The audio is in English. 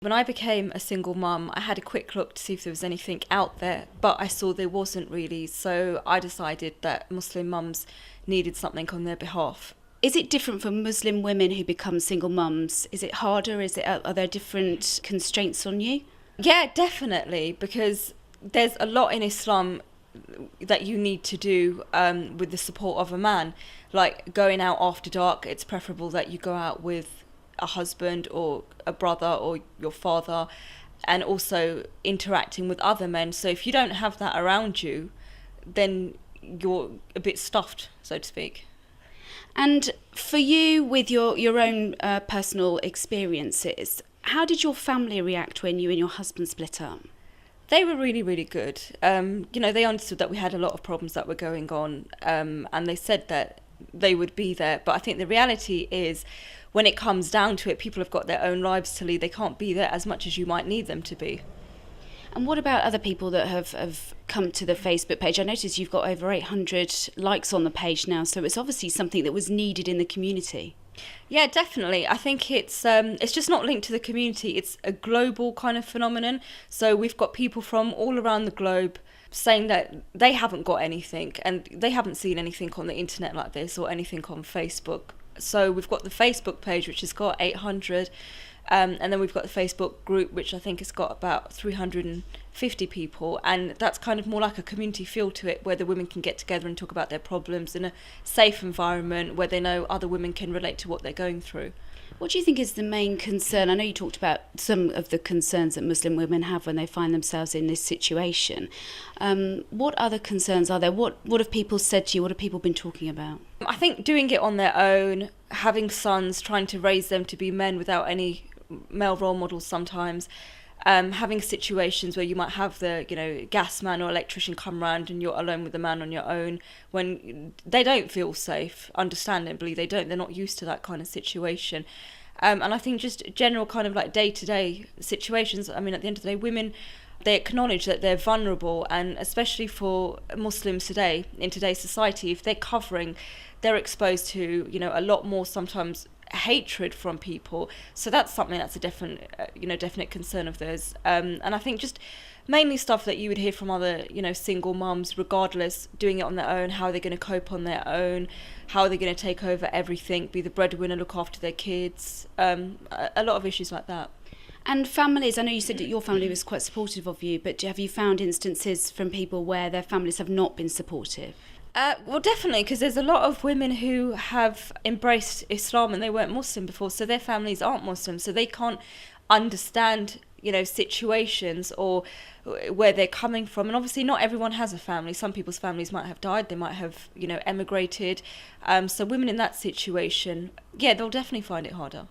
When I became a single mum, I had a quick look to see if there was anything out there, but I saw there wasn't really, so I decided that Muslim mums needed something on their behalf. Is it different for Muslim women who become single mums? Is it harder? Are there different constraints on you? Yeah, definitely, because there's a lot in Islam that you need to do with the support of a man. Like going out after dark, it's preferable that you go out with a husband or a brother or your father, and also interacting with other men. So if you don't have that around you, then you're a bit stuffed, so to speak. And for you, with your own personal experiences, how did your family react when you and your husband split up? They were really, really good. They understood that we had a lot of problems that were going on, and they said that they would be there. But I think the reality is, when it comes down to it, people have got their own lives to lead. They can't be there as much as you might need them to be. And what about other people that have come to the Facebook page? I noticed you've got over 800 likes on the page now, so it's obviously something that was needed in the community. Yeah, definitely. I think it's just not linked to the community. It's a global kind of phenomenon. So we've got people from all around the globe saying that they haven't got anything and they haven't seen anything on the internet like this or anything on Facebook. So we've got the Facebook page, which has got 800, and then we've got the Facebook group, which I think has got about 350 people, and that's kind of more like a community feel to it, where the women can get together and talk about their problems in a safe environment where they know other women can relate to what they're going through. What do you think is the main concern? I know you talked about some of the concerns that Muslim women have when they find themselves in this situation. What other concerns are there? What have people said to you? What have people been talking about? I think doing it on their own, having sons, trying to raise them to be men without any male role models sometimes, having situations where you might have the gas man or electrician come round and you're alone with the man on your own when they don't feel safe. Understandably, they're not used to that kind of situation. And I think just general kind of like day-to-day situations, I mean, at the end of the day, women, they acknowledge that they're vulnerable, and especially for Muslims today, in today's society, if they're covering, they're exposed to, a lot more sometimes hatred from people. So that's something that's a definite concern of theirs. And I think just mainly stuff that you would hear from other, single mums, regardless, doing it on their own, how are they going to cope on their own, how are they going to take over everything, be the breadwinner, look after their kids, a lot of issues like that. And families, I know you said that your family was quite supportive of you, but have you found instances from people where their families have not been supportive? Well, definitely, because there's a lot of women who have embraced Islam and they weren't Muslim before, so their families aren't Muslim, so they can't understand, situations or where they're coming from. And obviously not everyone has a family. Some people's families might have died, they might have, emigrated. So women in that situation, yeah, they'll definitely find it harder.